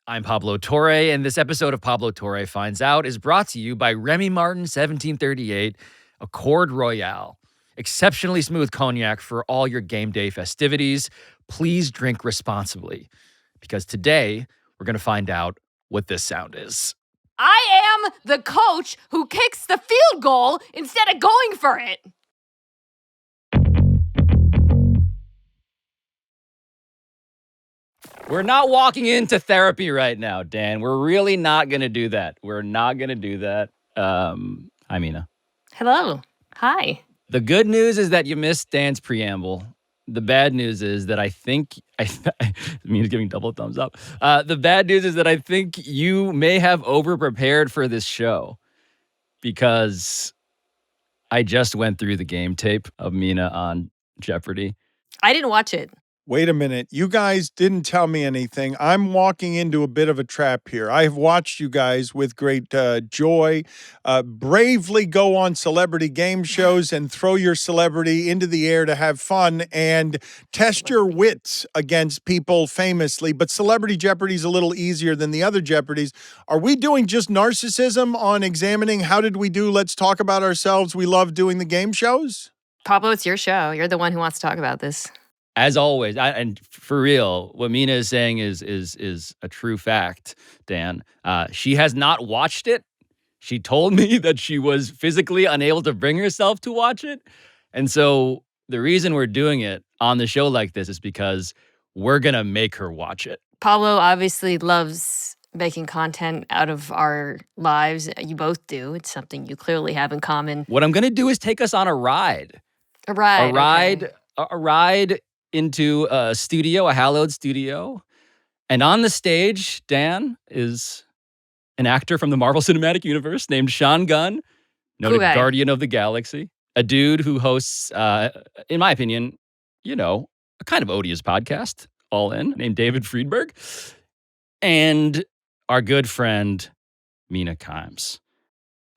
I'm Pablo Torre, and this episode of Pablo Torre Finds Out is brought to you by Remy Martin 1738 Accord Royale. Exceptionally smooth cognac for all your game day festivities. Please drink responsibly, because today we're going to find out what this sound is. I am the coach who kicks the field goal instead of going for it. We're not walking into therapy right now, Dan. We're really not going to do that. We're not going to do that. Hi, Mina. Hello. Hi. The good news is that you missed Dan's preamble. The bad news is that I think Mina's giving double thumbs up. The bad news is that I think you may have over-prepared for this show, because I just went through the game tape of Mina on Jeopardy. I didn't watch it. Wait a minute. You guys didn't tell me anything. I'm walking into a bit of a trap here. I have watched you guys with great joy bravely go on celebrity game shows and throw your celebrity into the air to have fun and test your wits against people famously. But Celebrity Jeopardy is a little easier than the other Jeopardies. Are we doing just narcissism on examining how did we do? Let's talk about ourselves. We love doing the game shows. Pablo, it's your show. You're the one who wants to talk about this. As always, and for real, what Mina is saying is a true fact, Dan. She has not watched it. She told me that she was physically unable to bring herself to watch it. And so the reason we're doing it on the show like this is because we're going to make her watch it. Pablo obviously loves making content out of our lives. You both do. It's something you clearly have in common. What I'm going to do is take us on a ride. A ride. Okay. A ride into a studio, a hallowed studio. And on the stage, Dan, is an actor from the Marvel Cinematic Universe named Sean Gunn, noted Guardian of the Galaxy, a dude who hosts, in my opinion, a kind of odious podcast, All In, named David Friedberg, and our good friend, Mina Kimes.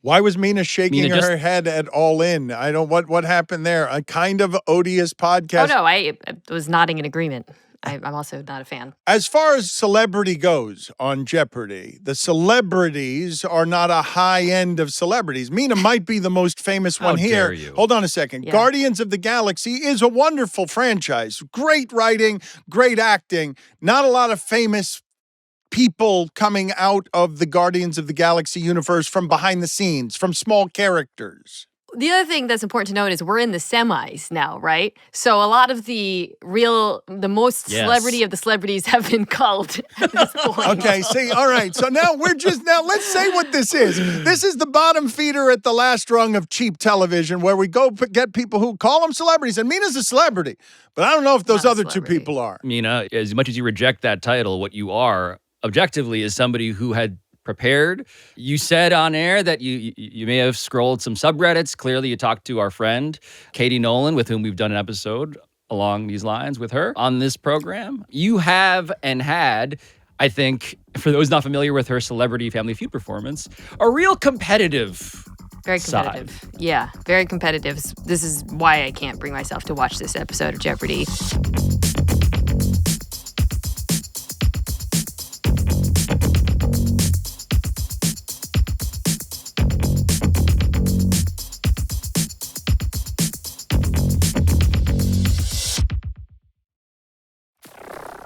Why was Mina shaking her head at All In? I don't, what happened there? A kind of odious podcast? Oh, no, I was nodding in agreement. I'm also not a fan. As far as celebrity goes on Jeopardy, the celebrities are not a high end of celebrities. Mina might be the most famous one here. How dare you? Hold on a second. Yeah. Guardians of the Galaxy is a wonderful franchise. Great writing, great acting. Not a lot of famous people coming out of the Guardians of the Galaxy universe from behind the scenes, from small characters. The other thing that's important to note is we're in the semis now, right? So a lot of the most celebrity of the celebrities have been culled at this point. Okay, see, all right. So now let's say what this is. This is the bottom feeder at the last rung of cheap television, where we go get people who call them celebrities. And Mina's a celebrity, but I don't know if those other two people are. Mina, as much as you reject that title, what you are objectively is somebody who had prepared. You said on air that you may have scrolled some subreddits. Clearly, you talked to our friend, Katie Nolan, with whom we've done an episode along these lines with her on this program. You have and had, I think, for those not familiar with her Celebrity Family Feud performance, a real competitive Very competitive. side. Yeah, very competitive. This is why I can't bring myself to watch this episode of Jeopardy.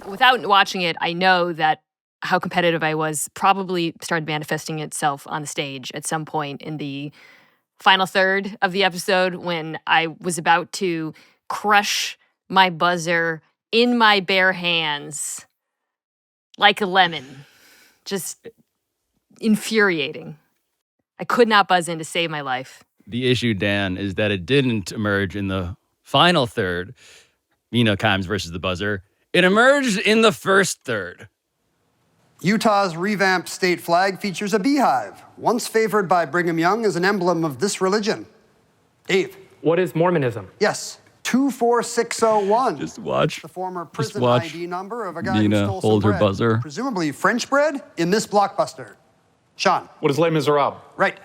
Without watching it, I know that how competitive I was probably started manifesting itself on the stage at some point in the final third of the episode, when I was about to crush my buzzer in my bare hands like a lemon. Just infuriating. I could not buzz in to save my life. The issue, Dan, is that it didn't emerge in the final third, Mina Kimes versus the buzzer. It emerged in the first third. Utah's revamped state flag features a beehive, once favored by Brigham Young as an emblem of this religion. Dave. What is Mormonism? Yes, 24601. Just watch. The former prison watch ID number of a guy Mina who stole hold some her bread, buzzer. presumably French bread, in this blockbuster. Sean. What is Les Miserables? Right.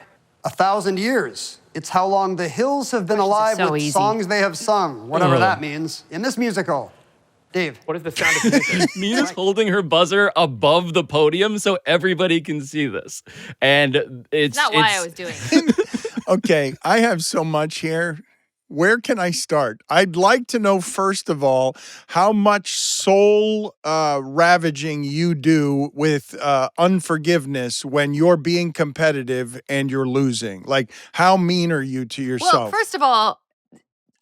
1,000 years. It's how long the hills have been alive so with easy. songs they have sung, whatever that means, in this musical. Dave. What is the sound of music? Mina's holding her buzzer above the podium so everybody can see this. And it's Not why I was doing it. Okay, I have so much here. Where can I start? I'd like to know, first of all, how much soul ravaging you do with unforgiveness when you're being competitive and you're losing. Like, how mean are you to yourself? Well, first of all,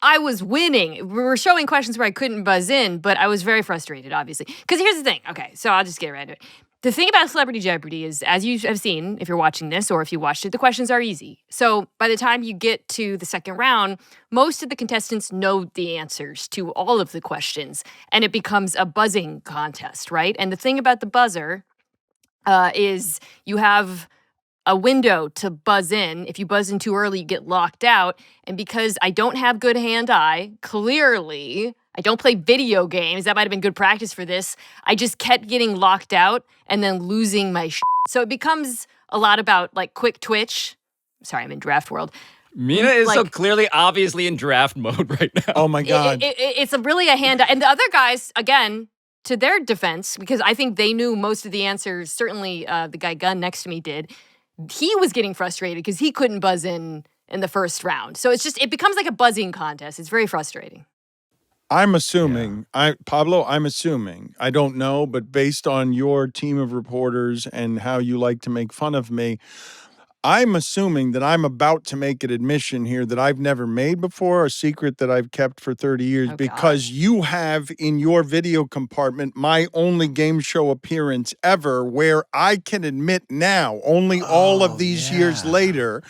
I was winning. We were showing questions where I couldn't buzz in, but I was very frustrated, obviously. Because here's the thing. Okay, so I'll just get right into it. The thing about Celebrity Jeopardy is, as you have seen, if you're watching this or if you watched it, the questions are easy. So by the time you get to the second round, most of the contestants know the answers to all of the questions, and it becomes a buzzing contest, right? And the thing about the buzzer is you have a window to buzz in. If you buzz in too early, you get locked out. And because I don't have good hand-eye, clearly, I don't play video games. That might have been good practice for this. I just kept getting locked out and then losing my shit. So it becomes a lot about like quick twitch. Sorry, I'm in draft world. Mina is so clearly, obviously in draft mode right now. Oh my God. It's really a hand-eye. And the other guys, again, to their defense, because I think they knew most of the answers, certainly the guy Gunn next to me did, he was getting frustrated because he couldn't buzz in the first round. So it becomes like a buzzing contest. It's very frustrating. I'm assuming, Pablo, I'm assuming, I don't know, but based on your team of reporters and how you like to make fun of me, I'm assuming that I'm about to make an admission here that I've never made before, a secret that I've kept for 30 years, because you have in your video compartment my only game show appearance ever where I can admit now, only all of these years later,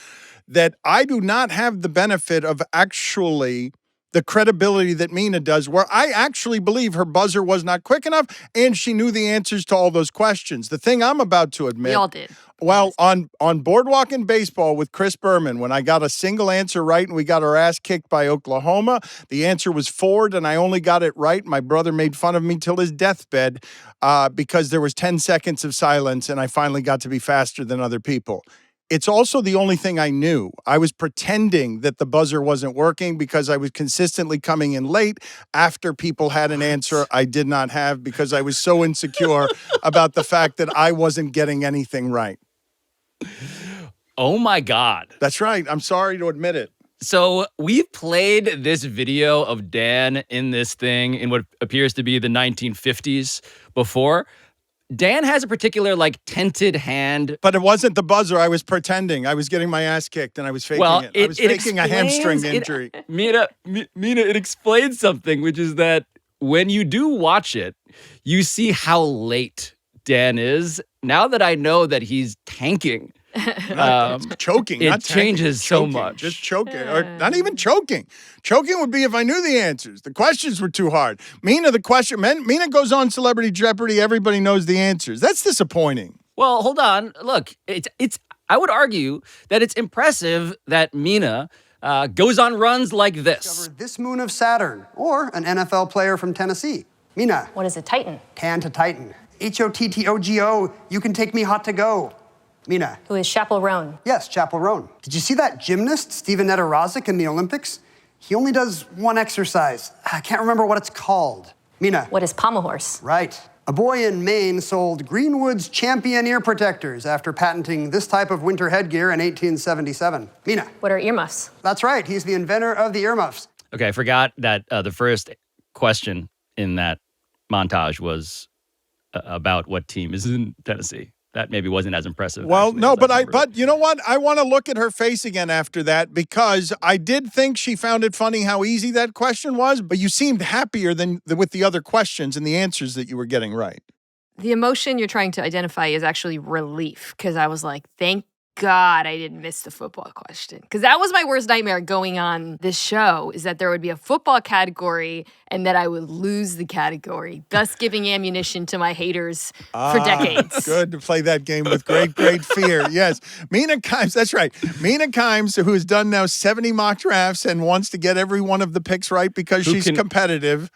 that I do not have the benefit of actually the credibility that Mina does, where I actually believe her buzzer was not quick enough and she knew the answers to all those questions. The thing I'm about to admit. We all did. Well, on Boardwalk and Baseball with Chris Berman, when I got a single answer right and we got our ass kicked by Oklahoma, the answer was Ford and I only got it right. My brother made fun of me till his deathbed because there was 10 seconds of silence and I finally got to be faster than other people. It's also the only thing I knew. I was pretending that the buzzer wasn't working because I was consistently coming in late after people had an answer I did not have because I was so insecure about the fact that I wasn't getting anything right. Oh my God. That's right. I'm sorry to admit it. So we've played this video of Dan in this thing in what appears to be the 1950s before. Dan has a particular, tented hand. But it wasn't the buzzer. I was pretending. I was getting my ass kicked, and I was faking it. I was faking a hamstring injury. Mina, it explains something, which is that when you do watch it, you see how late Dan is. Now that I know that he's tanking. It's choking. It not changes choking, so much. Just choking. Or not even choking. Choking would be if I knew the answers. The questions were too hard. Mina goes on Celebrity Jeopardy. Everybody knows the answers. That's disappointing. Well, hold on. Look, it's. I would argue that it's impressive that Mina goes on runs like this. Discover this moon of Saturn, or an NFL player from Tennessee. Mina. What is a Titan? Tan to Titan. Hottogo. You can take me hot to go. Mina. Who is Chappell Roan? Yes, Chappell Roan. Did you see that gymnast, Steven Nedorozic, in the Olympics? He only does one exercise. I can't remember what it's called. Mina. What is pommel horse? Right. A boy in Maine sold Greenwood's champion ear protectors after patenting this type of winter headgear in 1877. Mina. What are earmuffs? That's right. He's the inventor of the earmuffs. Okay, I forgot that the first question in that montage was about what team is in Tennessee. That maybe wasn't as impressive. Well, actually, no, but but you know what? I want to look at her face again after that because I did think she found it funny how easy that question was, but you seemed happier than with the other questions and the answers that you were getting right. The emotion you're trying to identify is actually relief, because I was like, thank God I didn't miss the football question. Because that was my worst nightmare going on this show, is that there would be a football category and that I would lose the category, thus giving ammunition to my haters for decades. Good to play that game with great fear. Yes. Mina Kimes, that's right. Mina Kimes, who has done now 70 mock drafts and wants to get every one of the picks right because she's competitive.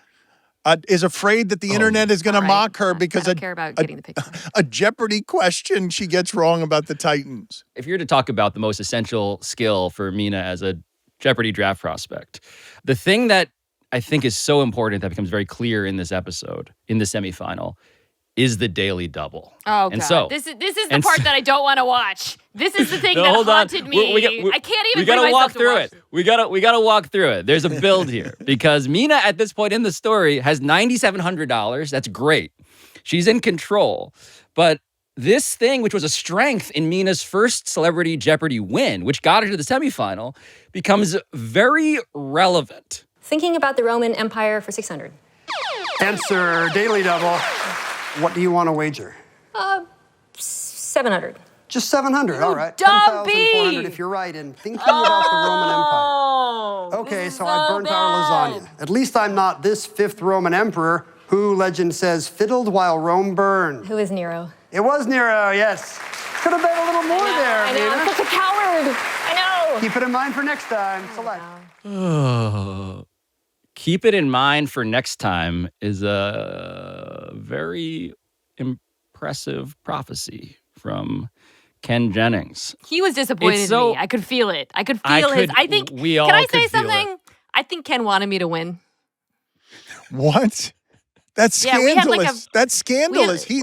Is afraid that the internet is going to mock her because I don't care about getting the picture. A Jeopardy question she gets wrong about the Titans. If you're to talk about the most essential skill for Mina as a Jeopardy draft prospect, the thing that I think is so important that becomes very clear in this episode, in the semifinal, is the daily double. Oh, and God. So, this is the part that I don't want to watch. This is the thing that hold on. haunted me. I can't even bring myself walk to through watch it. We gotta walk through it. There's a build here because Mina at this point in the story has $9,700. That's great. She's in control. But this thing, which was a strength in Mina's first Celebrity Jeopardy win, which got her to the semifinal, becomes very relevant. Thinking about the Roman Empire for 600. Answer, daily double. What do you want to wager? 700. Just 700, all right. dumb 10,400 bee. if you're right in thinking about the Roman Empire. Okay, this is so I burnt bad. our lasagna. At least I'm not this fifth Roman emperor who, legend says, fiddled while Rome burned. Who is Nero? It was Nero, yes. Could have been a little more there, I know, Mina. I'm such a coward. I know. Keep it in mind for next time. Select. Keep it in mind for next time is a very impressive prophecy from Ken Jennings. He was disappointed It's so- in me. I could feel it. I could I feel his. could- I think. we all Can I could say feel it. something? I think Ken wanted me to win. What? That's Yeah, we had scandalous. like a- That's scandalous. He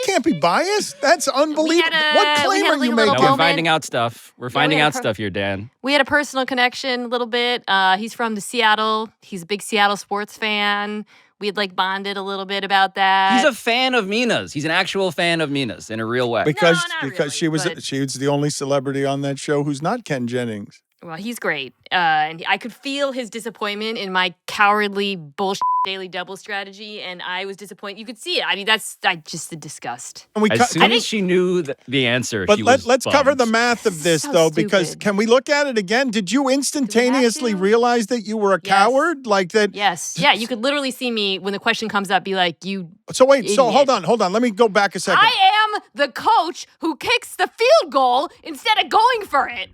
can't be biased. That's unbelievable. What claim we had are like you a little making? No, we're moment. finding out stuff. We're finding we had out per- stuff here, Dan. We had a personal connection a little bit. He's from the Seattle. He's a big Seattle sports fan. We had like bonded a little bit about that. He's a fan of Mina's. He's an actual fan of Mina's in a real way. Because not because really, she but- was the only celebrity on that show who's not Ken Jennings. Well, he's great. And I could feel his disappointment in my cowardly bullshit daily double strategy. And I was disappointed. You could see it. I mean, that's just the disgust. And we As soon think- as she knew the answer, But she was let's cover the bummed. math of this, So though, because stupid. can we look at it again? Did you instantaneously to? realize that you were a Yes. coward? Like that? Yes. Yeah, you could literally see me when the question comes up, be like, you. So wait, so Idiot. hold on. Let me go back a second. I am the coach who kicks the field goal instead of going for it.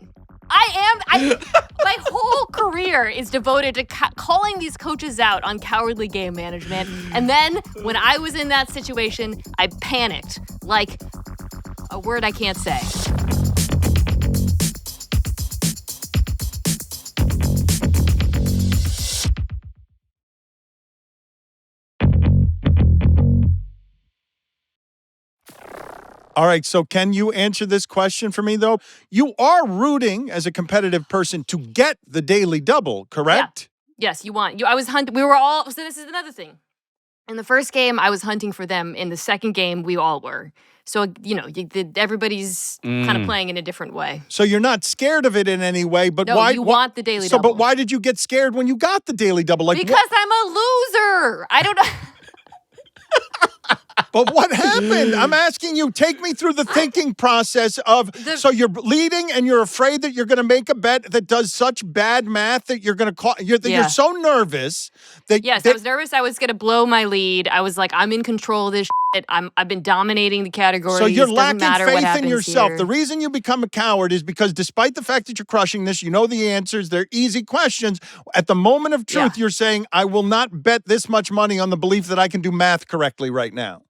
My whole career is devoted to calling these coaches out on cowardly game management. And then when I was in that situation, I panicked like a word I can't say. All right, so can you answer this question for me, though? You are rooting as a competitive person to get the daily double, correct? Yes, I was hunting. We were all, so this is another thing. In the first game, I was hunting for them. In the second game, we all were. So, everybody's kind of playing in a different way. So you're not scared of it in any way, but No, why? you want the daily so, double. But why did you get scared when you got the daily double? Like, Because I'm a loser. I don't know. But what happened? I'm asking you, take me through the thinking process of, so you're leading and you're afraid that you're going to make a bet that does such bad math that you're going to call, you're so nervous that. Yes, I was nervous I was going to blow my lead. I was like, I'm in control of this shit. I've been dominating the category. So you're Doesn't lacking matter what faith in happens yourself. here. The reason you become a coward is because despite the fact that you're crushing this, you know the answers, they're easy questions. At the moment of truth, you're saying, I will not bet this much money on the belief that I can do math correctly right now.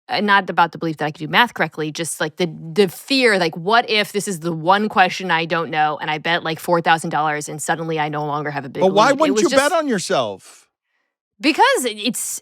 Not about the belief that I could do math correctly, just like the fear, like what if this is the one question I don't know and I bet like $4,000 and suddenly I no longer have a big But why lead? wouldn't It was you bet on yourself? Because it's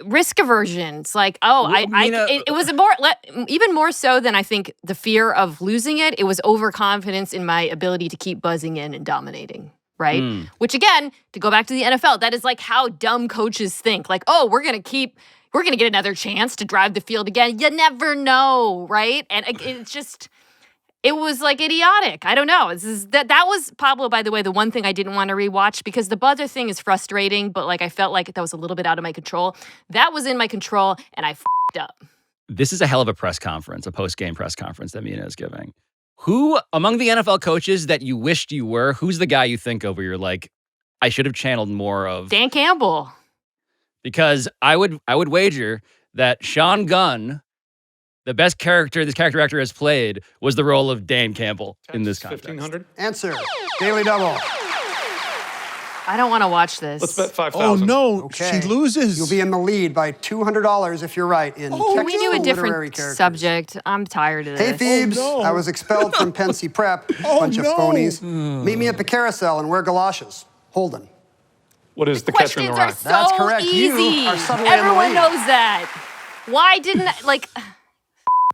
risk aversion. It's like, it was even more so than I think the fear of losing it. It was overconfidence in my ability to keep buzzing in and dominating. Right? Which again, to go back to the NFL, that is like how dumb coaches think. Like, oh, we're going to get another chance to drive the field again. You never know, right? And it was like idiotic. I don't know. That was, Pablo, by the way, the one thing I didn't want to rewatch because the buzzer thing is frustrating, but like I felt like that was a little bit out of my control. That was in my control, and I f***ed up. This is a hell of a press conference, a post-game press conference that Mina is giving. Who, among the NFL coaches that you wished you were, who's the guy you think of where you're like, I should have channeled more of? Dan Campbell. Because I would wager that Sean Gunn, the best character this character actor has played, was the role of Dan Campbell in this context. 1,500. Answer, daily double. I don't want to watch this. Let's bet 5,000. Oh, no. Okay. She loses. You'll be in the lead by $200 if you're right in Can text we do a literary different characters. subject? I'm tired of Hey, this. Phoebes, no. I was expelled from Pensy Prep. Oh, Bunch of no. phonies. Meet me at the carousel and wear galoshes. Holden. What is the catcher in the Questions rye? are so That's correct. You easy. are suddenly in the Everyone lead. knows that. Why didn't I, like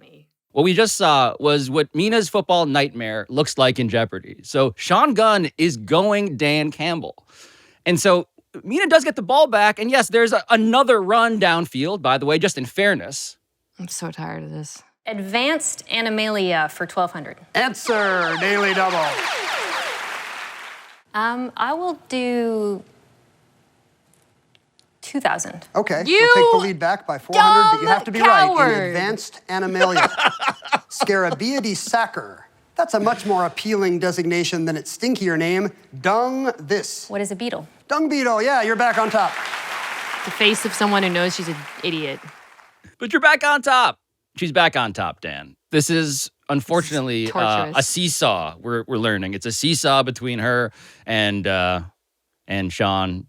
me? What we just saw was what Mina's football nightmare looks like in Jeopardy. So Sean Gunn is going Dan Campbell. And so Mina does get the ball back. And yes, there's another run downfield, by the way, just in fairness. I'm so tired of this. Advanced Animalia for 1,200. Answer, Daily Double. I will do 2,000. Okay, You you'll take the lead back by 400, but you have to be right in coward. Advanced Animalia. Scarabeides sacer. That's a much more appealing designation than its stinkier name, Dung This. What is a beetle? Dung Beetle, yeah, you're back on top. The face of someone who knows she's an idiot. But you're back on top. She's back on top, Dan. This is unfortunately torturous. a seesaw. We're learning it's a seesaw between her and Sean.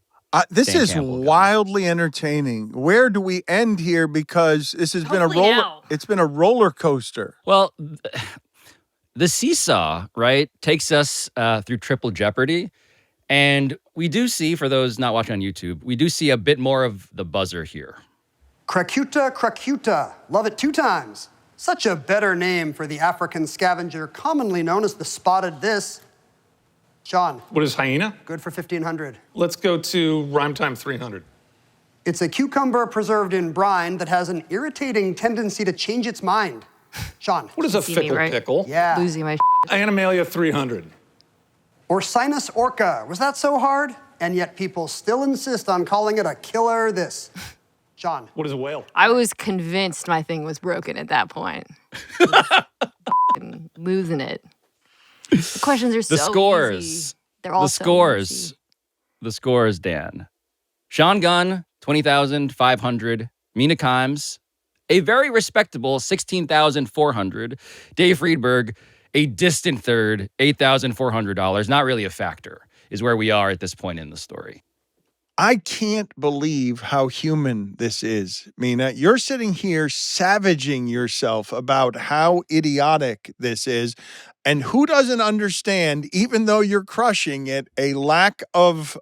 This Dan is Campbell. wildly entertaining. Where do we end here? Because this has been a Hopefully roller. now. It's been a roller coaster. Well, the seesaw, right, takes us through Triple Jeopardy. And we do see, for those not watching on YouTube, we do see a bit more of the buzzer here. Krakuta Krakuta. Love it 2 times. Such a better name for the African scavenger commonly known as the spotted this. Sean, What is hyena? good for 1,500. Let's go to rhyme time 300. It's a cucumber preserved in brine that has an irritating tendency to change its mind. Sean. What is a See me, fickle right? pickle? Yeah. Losing my Animalia 300. Orcinus orca. Was that so hard? And yet people still insist on calling it a killer this. Sean. What is a whale? I was convinced my thing was broken at that point. F***ing losing it. The questions are so The scores. easy. They're all The so scores. easy. The scores, Dan. Sean Gunn, 20,500. Mina Kimes, a very respectable 16,400. Dave Friedberg, a distant third, $8,400. Not really a factor, is where we are at this point in the story. I can't believe how human this is, Mina. You're sitting here savaging yourself about how idiotic this is. And who doesn't understand, even though you're crushing it, a lack of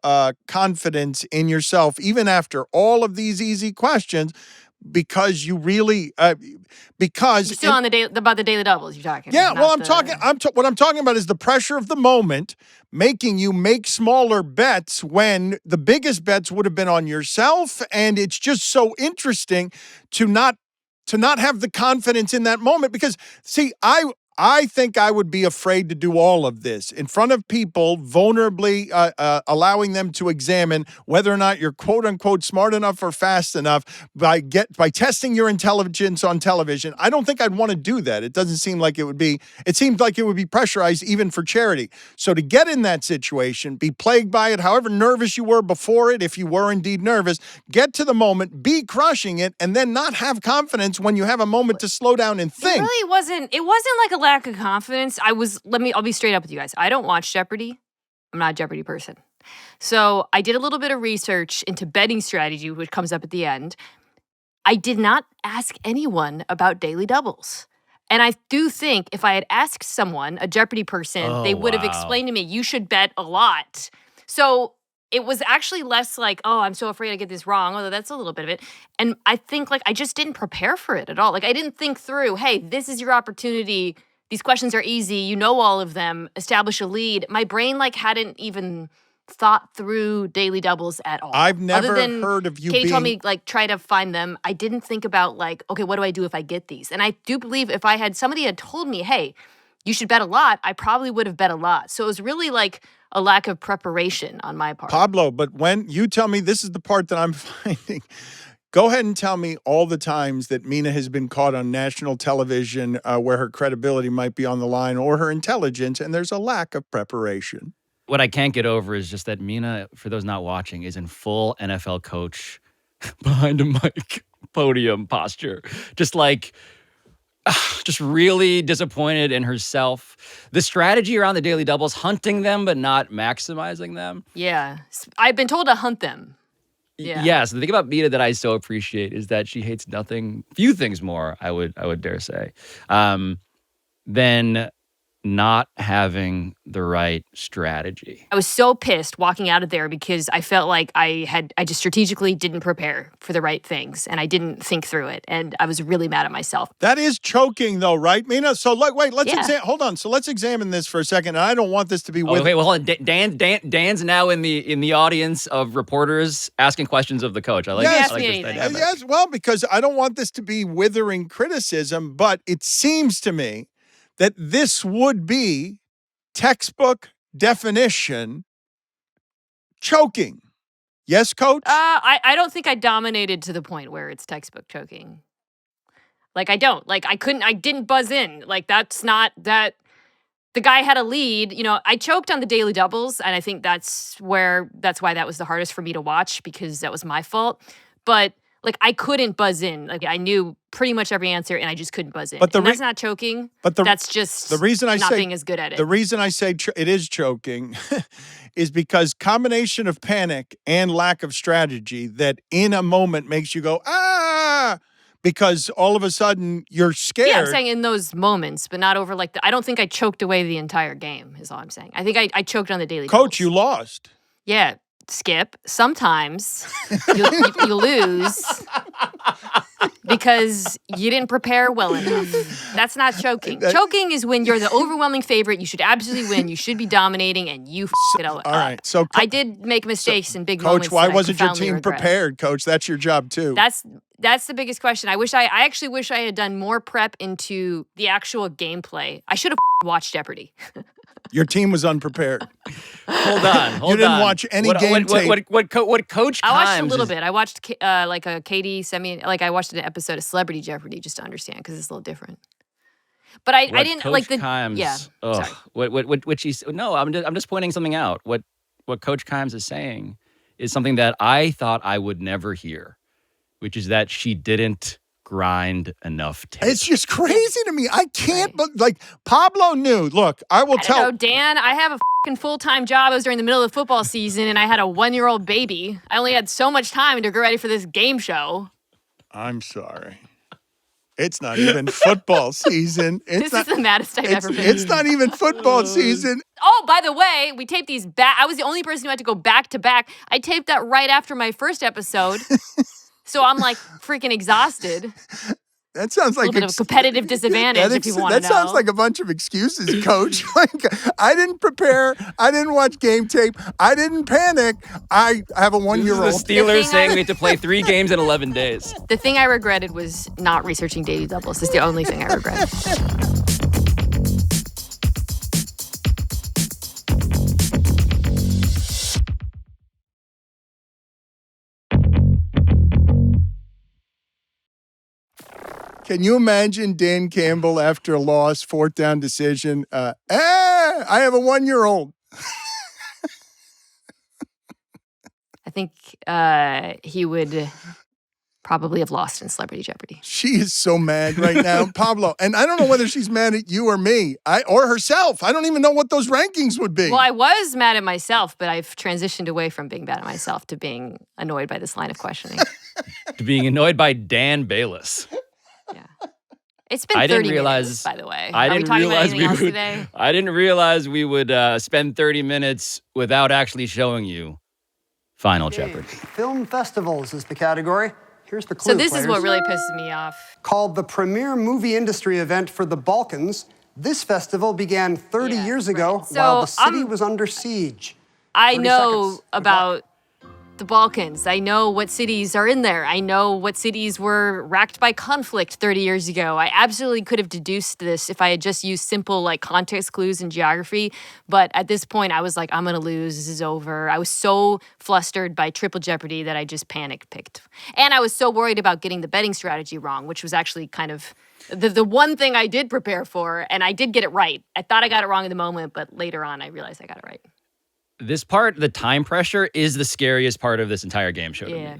confidence in yourself, even after all of these easy questions, because you really, because You're still on about the daily doubles you're talking yeah, about. well, what I'm talking about is the pressure of the moment making you make smaller bets when the biggest bets would have been on yourself. And it's just so interesting to not have the confidence in that moment because, see, I think I would be afraid to do all of this in front of people, vulnerably allowing them to examine whether or not you're quote unquote smart enough or fast enough by testing your intelligence on television. I don't think I'd want to do that. It doesn't seem like it would be. It seems like it would be pressurized even for charity. So to get in that situation, be plagued by it, however nervous you were before it, if you were indeed nervous, get to the moment, be crushing it, and then not have confidence when you have a moment to slow down and think. It really wasn't. It wasn't like a lack of confidence. I'll be straight up with you guys. I don't watch Jeopardy. I'm not a Jeopardy person. So I did a little bit of research into betting strategy, which comes up at the end. I did not ask anyone about daily doubles. And I do think if I had asked someone, a Jeopardy person, they would have explained to me, you should bet a lot. So it was actually less like, oh, I'm so afraid I get this wrong, although that's a little bit of it. And I think I just didn't prepare for it at all. I didn't think through, hey, this is your opportunity. These questions are easy. You know all of them. Establish a lead. My brain hadn't even thought through daily doubles at all. I've never Other than heard of you Katie told being- me try to find them. I didn't think about okay, what do I do if I get these? And I do believe if somebody had told me, hey, you should bet a lot, I probably would have bet a lot. So it was really a lack of preparation on my part. Pablo, but when you tell me, this is the part that I'm finding. Go ahead and tell me all the times that Mina has been caught on national television where her credibility might be on the line or her intelligence, and there's a lack of preparation. What I can't get over is just that Mina, for those not watching, is in full NFL coach behind a mic podium posture. Just really disappointed in herself. The strategy around the daily doubles, hunting them but not maximizing them. Yeah. I've been told to hunt them. Yeah. Yes, the thing about Mina that I so appreciate is that she hates few things more, I would dare say, than not having the right strategy. I was so pissed walking out of there because I felt like I just strategically didn't prepare for the right things and I didn't think through it. And I was really mad at myself. That is choking, though, right, Mina? So, wait, let's Yeah. hold on. So let's examine this for a second. And I don't want this to be with. Okay, well, hold on. Dan's now in the audience of reporters asking questions of the coach. I like, Yes. I like this dynamic. Yes, well, because I don't want this to be withering criticism, but it seems to me that this would be textbook definition choking. Yes, coach? I don't think I dominated to the point where it's textbook choking. Like, I don't. Like, I didn't buzz in. Like, that's not that. The guy had a lead. You know, I choked on the daily doubles, and I think that's why that was the hardest for me to watch because that was my fault. But like, I couldn't buzz in. Like, I knew pretty much every answer, and I just couldn't buzz in. But that's not choking. But that's just the reason I not say being as good at it. The reason I say it is choking is because combination of panic and lack of strategy that in a moment makes you go, because all of a sudden you're scared. Yeah, I'm saying in those moments, but not over like I don't think I choked away the entire game, is all I'm saying. I think I choked on the daily Coach, doubles. you lost. Yeah, Skip. Sometimes you lose because you didn't prepare well enough. That's not choking. Choking is when you're the overwhelming favorite. You should absolutely win. You should be dominating, and you it all right. So I did make mistakes in big moments. Coach, why that I wasn't your profoundly team regret. prepared, Coach? That's your job too. That's the biggest question. I actually wish I had done more prep into the actual gameplay. I should have watched Jeopardy. Your team was unprepared. Hold on. You didn't watch any game tape. What Coach Kimes I watched a little bit. I watched like a Katie I watched an episode of Celebrity Jeopardy just to understand because it's a little different. But I didn't Coach like the Kimes, yeah. Ugh, Sorry. what she's no. I'm just pointing something out. What Coach Kimes is saying is something that I thought I would never hear, which is that she didn't grind enough tape. It's just crazy to me. I can't, but like Pablo knew. Look, I will tell. I don't know, Dan, I have a fucking full-time job. I was during the middle of the football season and I had a 1-year-old baby. I only had so much time to get ready for this game show. I'm sorry. It's not even football season. This is the maddest I've ever been. It's not even football season. Oh, by the way, we taped these back. I was the only person who had to go back to back. I taped that right after my first episode. So I'm like freaking exhausted. That sounds like a little bit of a competitive disadvantage if you want to know. That sounds like a bunch of excuses, Coach. Like, I didn't prepare. I didn't watch game tape. I didn't panic. I have a 1-year-old. This is the Steelers saying we have to play 3 games in 11 days. The thing I regretted was not researching daily doubles. It's the only thing I regret. Can you imagine Dan Campbell after a loss, 4th down decision? I have a 1-year-old. I think he would probably have lost in Celebrity Jeopardy. She is so mad right now, Pablo. And I don't know whether she's mad at you or me, or herself. I don't even know what those rankings would be. Well, I was mad at myself, but I've transitioned away from being mad at myself to being annoyed by this line of questioning. To being annoyed by Dan Bayless. Yeah. It's been 30 minutes, by the way. I Are we didn't talking about realize anything we else would. today? I didn't realize we would spend 30 minutes without actually showing you Final Jeopardy. Film festivals is the category. Here's the clue, So this is what players. really pisses me off. Called the premier movie industry event for the Balkans, this festival began 30 years ago right. while the So, city was under siege. I 30 know seconds. Good about the Balkans. I know what cities are in there. I know what cities were racked by conflict 30 years ago. I absolutely could have deduced this if I had just used simple like context clues and geography. But at this point, I was like, I'm going to lose. This is over. I was so flustered by Triple Jeopardy that I just panic picked. And I was so worried about getting the betting strategy wrong, which was actually kind of the one thing I did prepare for. And I did get it right. I thought I got it wrong in the moment, but later on, I realized I got it right. This part, the time pressure, is the scariest part of this entire game show to me.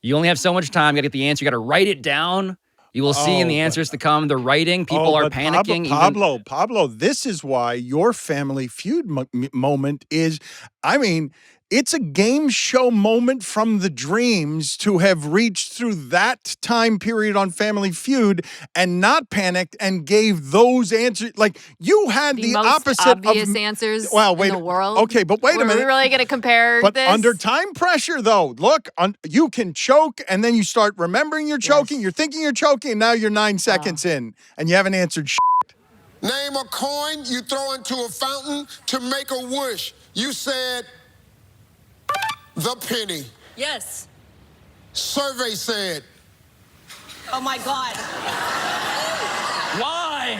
You only have so much time. You got to get the answer. You got to write it down. You will see in the answers to come. The writing, people are panicking. Pablo, this is why your family feud moment is, I mean, it's a game show moment from the dreams to have reached through that time period on Family Feud and not panicked and gave those answers. Like, you had the most opposite obvious of answers in the world. Okay, but wait a minute. Are we really going to compare But this? under time pressure, though, look, you can choke, and then you start remembering you're choking, you're thinking you're choking, and now you're 9 seconds in, and you haven't answered shit. Name a coin you throw into a fountain to make a wish. You said the penny. Yes. Survey said. Oh my God. Why?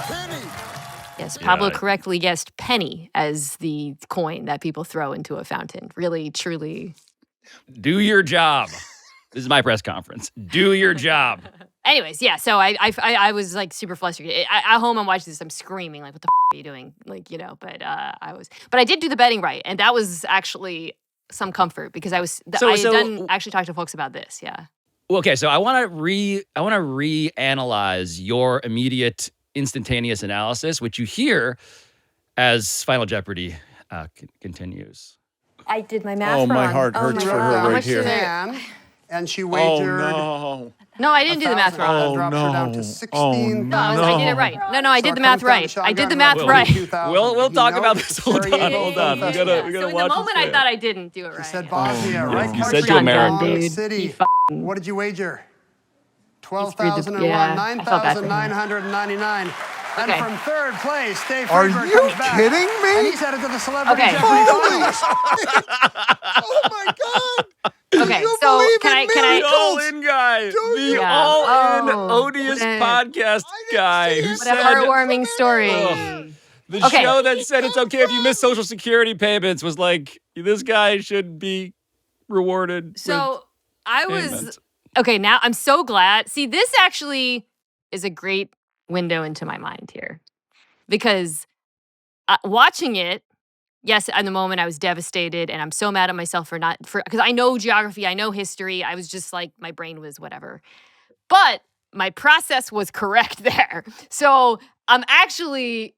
Penny. Yes, Pablo Yeah. correctly guessed penny as the coin that people throw into a fountain. Really, truly. Do your job. This is my press conference. Do your job. Anyways, yeah. So I was like super flustered. At home, I'm watching this. I'm screaming like, "What the are you doing?" Like, you know. But I did do the betting right, and that was actually some comfort because I had done actually talk to folks about this. Yeah. Okay, so I want to reanalyze your immediate, instantaneous analysis, which you hear as Final Jeopardy continues. I did my math Oh, wrong. my heart hurts for her How right much here. did Can, and she Oh, wagered. no. No, I didn't do the math 1,000. wrong. Oh, Dropped her down to no. 16. No, I did it right. No, I So did it the math comes down to right. I Shotgun did the math Rebel right. 2,000. We'll He talk knows about this whole Terry time. Eagle Hold on. We gotta So in watch the moment, this I thought I didn't do it right. He said yeah. Bosnia, Oh, right? no. You Part said three, to America. Long Dude, City. you What did you wager? screwed the- 12,001, yeah, I felt bad for him. 9,999. And Okay. from third place, Dave Are Friedberg you comes back. kidding me? And he's headed to the Celebrity Okay. Jeopardy Holy finals. Oh, my God. Okay, You so believe can in I? miracles? All-in guy. The Yeah. all-in Oh, odious what a- podcast guy who What a said heartwarming story. Ugh. the Okay. show that said it's okay if you miss Social Security payments was like, this guy should be rewarded. So I was payment. okay. Now I'm so glad. See, this actually is a great window into my mind here because watching it, yes, in the moment I was devastated and I'm so mad at myself because I know geography, I know history. I was just like, my brain was whatever. But my process was correct there. So I'm actually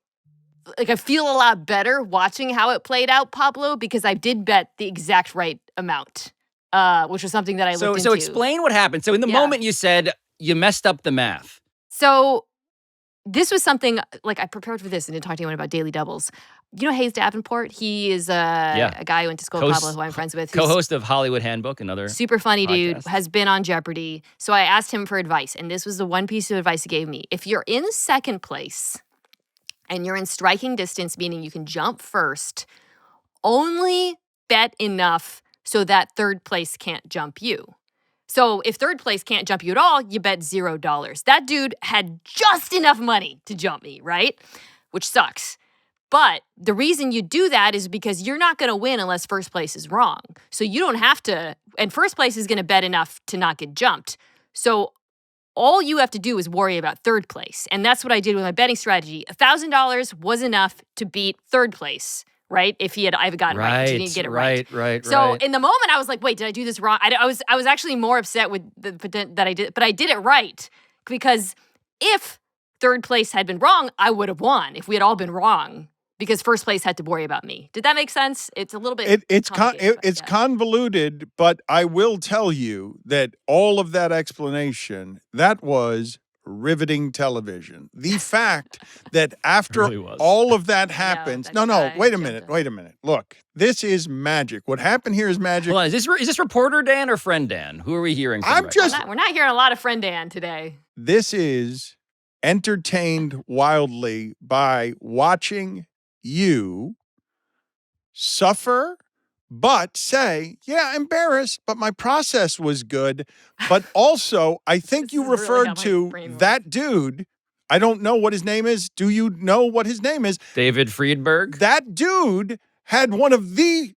like, I feel a lot better watching how it played out, Pablo, because I did bet the exact right amount, which was something that I looked into. So explain what happened. So in the Yeah. moment you said you messed up the math. So this was something like I prepared for this and didn't talk to anyone about daily doubles. You know Hayes Davenport? He is a guy who went to school with Pablo, who I'm friends with. who's Co-host of Hollywood Handbook, another super funny dude, podcast. has been on Jeopardy. So I asked him for advice, and this was the one piece of advice he gave me. If you're in second place and you're in striking distance, meaning you can jump first, only bet enough so that third place can't jump you. So if third place can't jump you at all, you bet $0. That dude had just enough money to jump me, right? Which sucks. But the reason you do that is because you're not going to win unless first place is wrong. So you don't have to, and first place is going to bet enough to not get jumped. So all you have to do is worry about third place. And that's what I did with my betting strategy. $1,000 was enough to beat third place, right? If I've gotten it right. If he didn't get it right. Right. So in the moment, I was like, wait, did I do this wrong? I was actually more upset with that I did, but I did it right. Because if third place had been wrong, I would have won if we had all been wrong. Because first place had to worry about me. Did that make sense? It's a little bit It's complicated, but yeah. convoluted, but I will tell you that all of that explanation, that was riveting television. The fact that after really was. all of that happens, that no, guy wait a jumped minute, up. wait a minute. Look, this is magic. What happened here is magic. Hold on, is this reporter Dan or friend Dan? Who are we hearing from? I'm right just- now? We're not hearing a lot of friend Dan today. This is entertained wildly by watching you suffer, but say, yeah, embarrassed, but my process was good. But also, I think This you is really referred how my to brain works. that dude. I don't know what his name is. Do you know what his name is? David Friedberg. That dude had one of the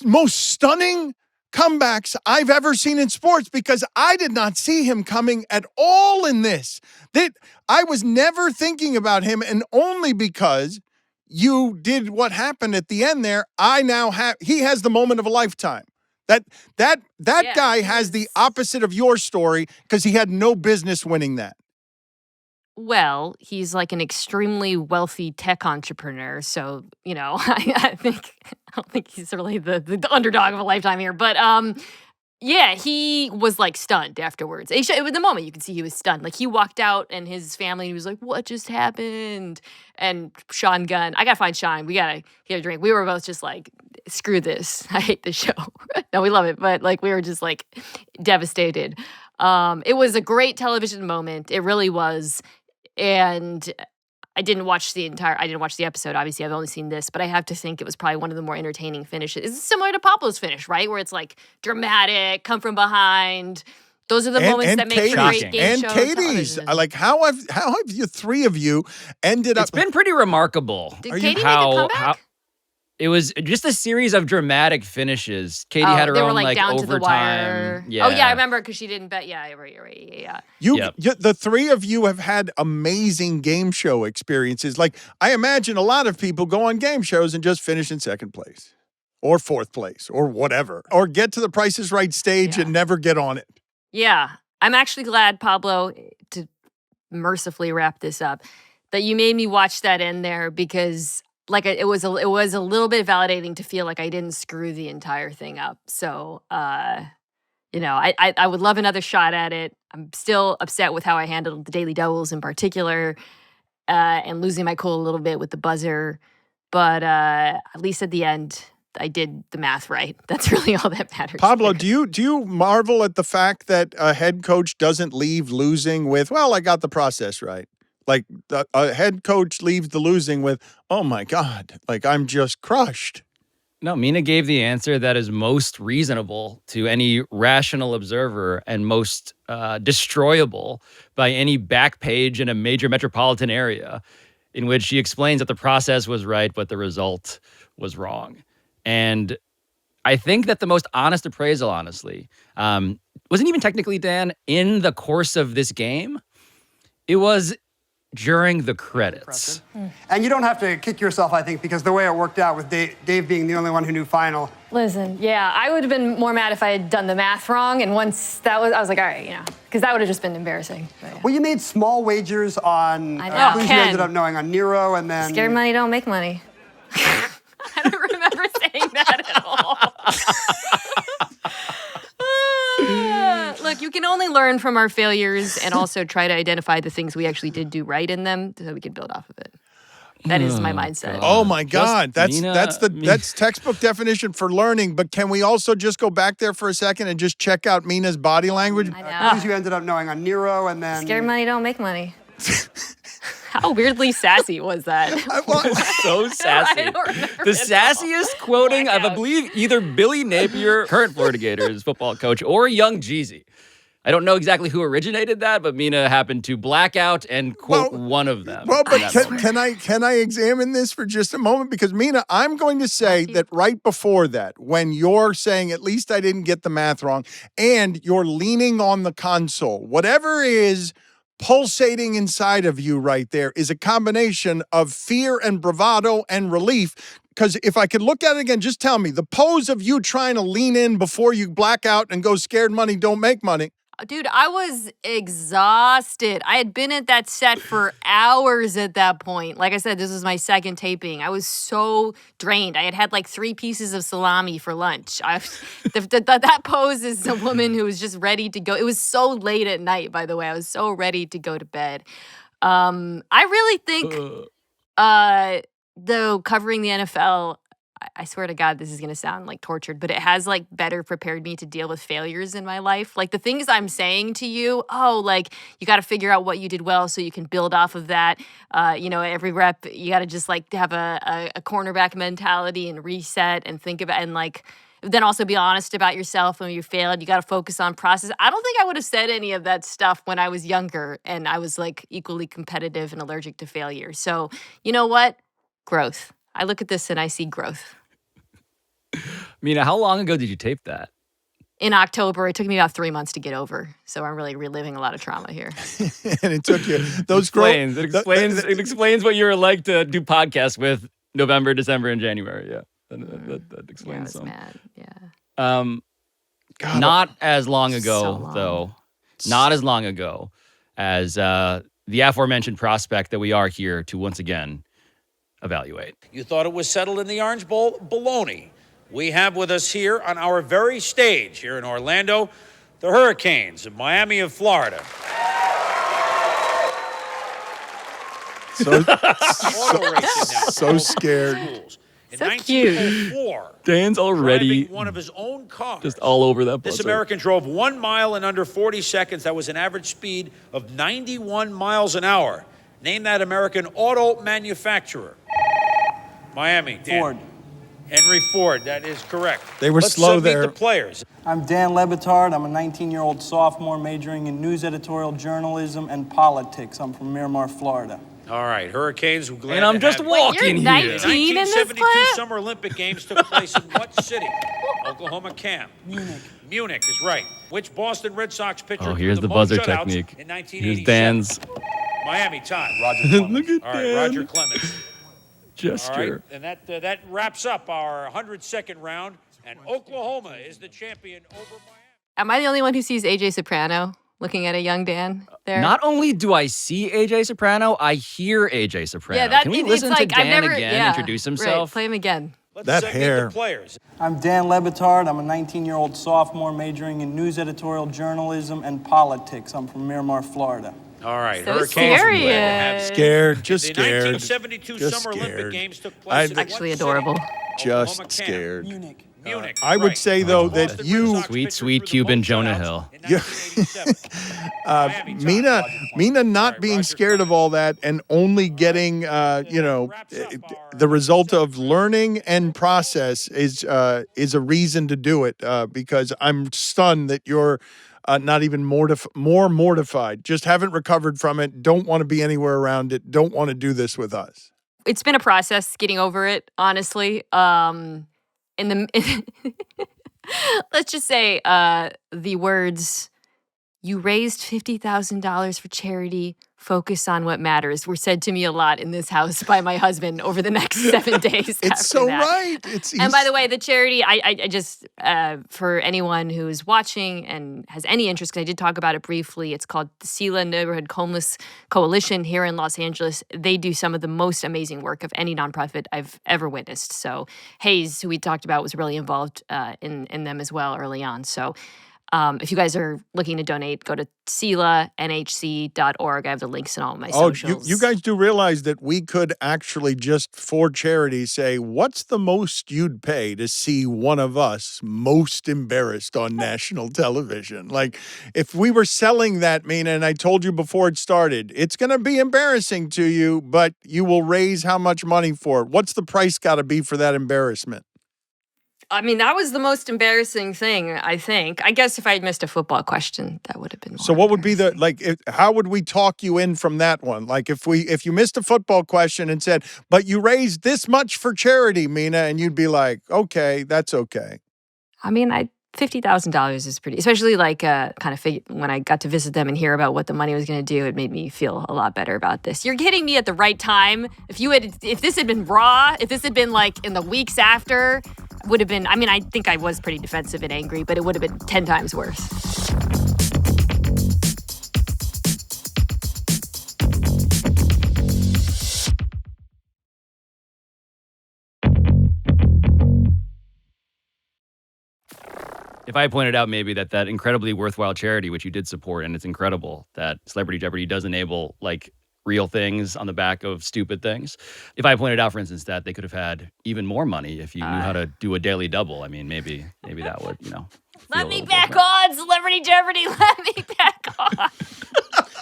most stunning comebacks I've ever seen in sports because I did not see him coming at all in this. That I was never thinking about him, and only because you did what happened at the end there, he has the moment of a lifetime. That Yeah, guy he has the was- opposite of your story because he had no business winning that. Well, he's like an extremely wealthy tech entrepreneur, so I don't think he's really the underdog of a lifetime here. But yeah, he was like stunned afterwards. It was the moment you could see he was stunned. Like he walked out and his family was like, "What just happened?" And Sean Gunn, I gotta find Sean. We gotta get a drink. We were both just like, "Screw this! I hate this show." No, we love it, but like we were just like devastated. It was a great television moment. It really was. And I didn't watch the episode. Obviously, I've only seen this, but I have to think it was probably one of the more entertaining finishes. It's similar to Pablo's finish, right? Where it's like dramatic, come from behind. Those are the moments that make for great game and show Katie's. television. Like how have you three of you ended up? It's been pretty remarkable. Did Katie make a comeback? It was just a series of dramatic finishes. Katie had her they own were like down overtime. to the wire. Yeah. Oh yeah, I remember because she didn't bet. Yeah, right. Yeah. The three of you have had amazing game show experiences. Like I imagine a lot of people go on game shows and just finish in second place or fourth place or whatever, or get to the Price is Right stage and never get on it. Yeah, I'm actually glad, Pablo, to mercifully wrap this up, that you made me watch that in there because it was a little bit validating to feel like I didn't screw the entire thing up. So, I would love another shot at it. I'm still upset with how I handled the Daily Doubles in particular, and losing my cool a little bit with the buzzer. But at least at the end, I did the math right. That's really all that matters. Pablo, do you marvel at the fact that a head coach doesn't leave losing with, well, I got the process right? Like a head coach leaves the losing with, oh my God, like I'm just crushed. No, Mina gave the answer that is most reasonable to any rational observer and most destroyable by any back page in a major metropolitan area, in which she explains that the process was right, but the result was wrong. And I think that the most honest appraisal, honestly, wasn't even technically, Dan, in the course of this game. It was during the credits. And you don't have to kick yourself, I think, because the way it worked out with Dave being the only one who knew final. Listen, yeah, I would have been more mad if I had done the math wrong. And once I was like, all right, because that would have just been embarrassing. But, yeah. Well, you made small wagers on clues you ended up knowing on Nero, and then Scared money don't make money. I don't remember saying that at all. Look, you can only learn from our failures and also try to identify the things we actually did do right in them so we can build off of it. That is my mindset. Oh my God, Mina, that's textbook definition for learning. But can we also just go back there for a second and just check out Mina's body language? I know. clues you ended up knowing on Nero, and then Scared money don't make money. How weirdly sassy was that? So sassy. I don't remember The it at all. sassiest quoting of, I Blackout. believe, either Billy Napier, current Florida Gators football coach, or Young Jeezy. I don't know exactly who originated that, but Mina happened to black out and quote one of them. Well, but in that moment. can I examine this for just a moment? Because Mina, I'm going to say that right before that, when you're saying at least I didn't get the math wrong, and you're leaning on the console, whatever is pulsating inside of you right there is a combination of fear and bravado and relief. Because if I could look at it again, just tell me the pose of you trying to lean in before you black out and go scared money don't make money. Dude, I was exhausted. I had been at that set for hours at that point. Like I said, this was my second taping. I was so drained. I had like 3 pieces of salami for lunch. That pose is a woman who was just ready to go. It was so late at night, by the way. I was so ready to go to bed. I really think, though, covering the NFL, I swear to God, this is going to sound like tortured, but it has like better prepared me to deal with failures in my life. Like the things I'm saying to you, like you got to figure out what you did well so you can build off of that. Every rep, you got to just like have a cornerback mentality and reset and think about, and like, then also be honest about yourself when you failed. You got to focus on process. I don't think I would have said any of that stuff when I was younger and I was like equally competitive and allergic to failure. So you know what? Growth. I look at this and I see growth. Mina, how long ago did you tape that? In October. It took me about 3 months to get over. So I'm really reliving a lot of trauma here. And it took you those It explains what you were like to do podcasts with November, December, and January. Yeah. That explains I was some. mad. Yeah. God, Not as long ago, So long. though. Not as long ago as the aforementioned prospect that we are here to once again evaluate. You thought it was settled in the Orange Bowl? Baloney. We have with us here on our very stage here in Orlando, the Hurricanes of Miami of Florida. So scared. In So cute. 1904, Dan's already driving one of his own cars. just all over that This buzzer. American drove 1 mile in under 40 seconds. That was an average speed of 91 miles an hour. Name that American auto manufacturer. Miami. Dan. Ford. Henry Ford. That is correct. They were slow meet there. the players. I'm Dan Batard. I'm a 19-year-old sophomore majoring in news editorial journalism and politics. I'm from Miramar, Florida. All right, Hurricanes. We're glad And I'm to just have you. walking you're here. 19 in this 1972 class? Summer Olympic Games took place in what city? Oklahoma camp. Munich. Munich is right. Which Boston Red Sox pitcher Oh, threw here's the most buzzer shutouts technique. in 1987? Here's Dan's Miami time. Roger Clemens. Look at All right, Dan. Roger Clemens. All gesture. right, and that wraps up our 102nd round, and Oklahoma is the champion over Miami. Am I the only one who sees AJ Soprano looking at a young Dan there? Not only do I see AJ Soprano, I hear AJ Soprano. yeah, that Can we it's listen like to Dan I've never again yeah, introduce himself? Right, play him again. Let's That meet hair. the players. I'm Dan Batard. I'm a 19-year-old sophomore majoring in news editorial journalism and politics. I'm from Miramar, Florida. All right, So Hurricanes. we're glad to have serious. you. Scared, just the scared. 1972 Just Summer Olympic scared. Games took place in Actually what city? adorable. Just Oklahoma camp. scared. Munich. Munich. I would right. say, though, Which that Boston you- Red Sox Sweet, pitcher sweet threw the Cuban most Jonah shutouts Hill. in Yeah. 1987? Miami time. Mina not Right, being Roger scared of all that and only getting, the result of learning and process is a reason to do it. Because I'm stunned that you're not even more mortified. Just haven't recovered from it. Don't want to be anywhere around it. Don't want to do this with us. It's been a process getting over it, honestly. Let's just say the words, "You raised $50,000 for charity. Focus on what matters," were said to me a lot in this house by my husband over the next 7 days. It's after so that. right. And by the way, the charity, I just, for anyone who's watching and has any interest, because I did talk about it briefly, it's called the Seesaw Neighborhood Homeless Coalition here in Los Angeles. They do some of the most amazing work of any nonprofit I've ever witnessed. So Hayes, who we talked about, was really involved in them as well early on. So if you guys are looking to donate, go to SELANHC.org. I have the links in all of my socials. You guys do realize that we could actually just for charity say, what's the most you'd pay to see one of us most embarrassed on national television? Like, if we were selling that, Mina, and I told you before it started, it's going to be embarrassing to you, but you will raise how much money for it? What's the price got to be for that embarrassment? I mean, that was the most embarrassing thing, I think. I guess if I had missed a football question, that would have been more So what would be the, embarrassing. how would we talk you in from that one? Like if you missed a football question and said, but you raised this much for charity, Mina, and you'd be like, okay, that's okay. I mean, $50,000 is pretty, especially like kind of when I got to visit them and hear about what the money was going to do, it made me feel a lot better about this. You're hitting me at the right time. If this had been raw, if this had been like in the weeks after, would have been, I mean, I think I was pretty defensive and angry, but it would have been 10 times worse. If I pointed out maybe that incredibly worthwhile charity, which you did support, and it's incredible that Celebrity Jeopardy does enable like real things on the back of stupid things. If I pointed out, for instance, that they could have had even more money if you knew how to do a daily double, I mean, maybe that would, Let me back on, Celebrity Jeopardy. Let me back on.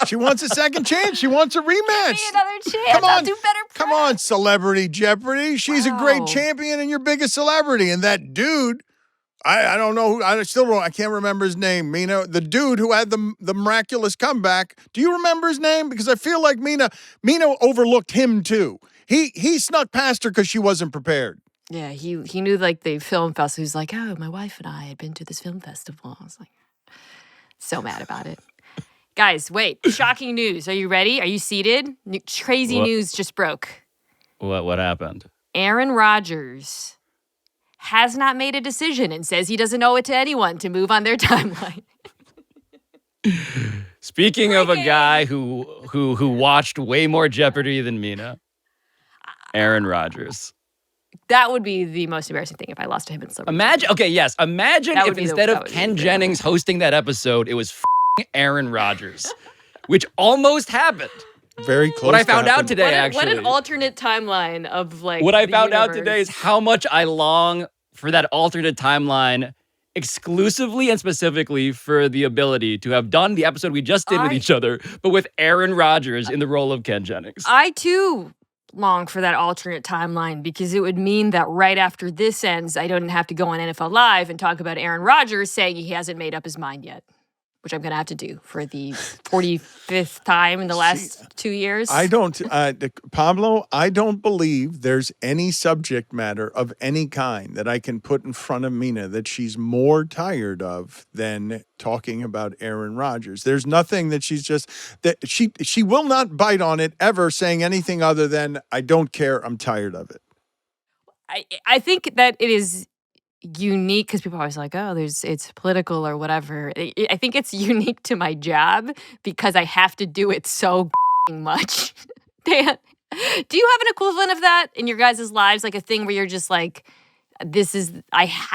She wants a second chance. She wants a rematch. Give me another chance. Come on. I'll do better. Come on, Celebrity Jeopardy. She's a great Wow. champion and your biggest celebrity. And that dude, I don't know who, I can't remember his name, Mina. The dude who had the miraculous comeback. Do you remember his name? Because I feel like Mina overlooked him too. He snuck past her because she wasn't prepared. Yeah, he knew like the film festival. He was like, oh, my wife and I had been to this film festival. I was like, so mad about it. Guys, wait, shocking news. Are you ready? Are you seated? Crazy What? news just broke. What happened? Aaron Rodgers has not made a decision and says he doesn't owe it to anyone to move on their timeline. Speaking of a guy who watched way more Jeopardy than Mina, Aaron Rodgers. That would be the most embarrassing thing if I lost to him in Celebrity. Imagine if instead of Ken Jennings hosting that episode, it was Aaron Rodgers, which almost happened. Very close. What I found out today, what an alternate timeline of like. What I found out today is how much I long for that alternate timeline, exclusively and specifically for the ability to have done the episode we just did with each other, but with Aaron Rodgers in the role of Ken Jennings. I too long for that alternate timeline because it would mean that right after this ends, I don't have to go on NFL Live and talk about Aaron Rodgers saying he hasn't made up his mind yet, which I'm going to have to do for the 45th time in the last 2 years. Pablo, I don't believe there's any subject matter of any kind that I can put in front of Mina that she's more tired of than talking about Aaron Rodgers. There's nothing that she will not bite on it ever, saying anything other than, I don't care, I'm tired of it. I think that it is unique because people are always like, oh, it's political or whatever. I think it's unique to my job because I have to do it so much. Dan, do you have an equivalent of that in your guys' lives? Like a thing where you're just like,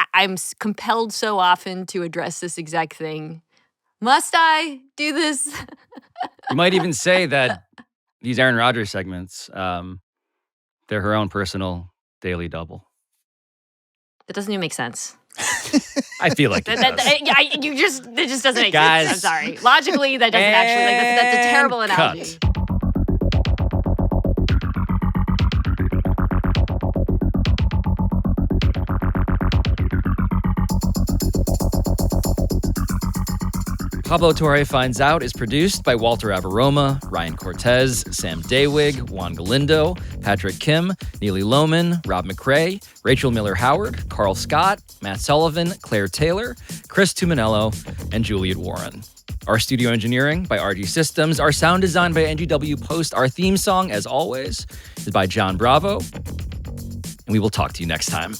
I'm compelled so often to address this exact thing. Must I do this? You might even say that these Aaron Rodgers segments, they're her own personal daily double. That doesn't even make sense. I feel like it does. It just doesn't make Guys. sense. I'm sorry. Logically, that doesn't actually, that's a terrible analogy. Cut. Pablo Torre Finds Out is produced by Walter Avaroma, Ryan Cortez, Sam Daywig, Juan Galindo, Patrick Kim, Neely Lohman, Rob McRae, Rachel Miller-Howard, Carl Scott, Matt Sullivan, Claire Taylor, Chris Tuminello, and Juliet Warren. Our studio engineering by RG Systems. Our sound design by NGW Post. Our theme song, as always, is by John Bravo. And we will talk to you next time.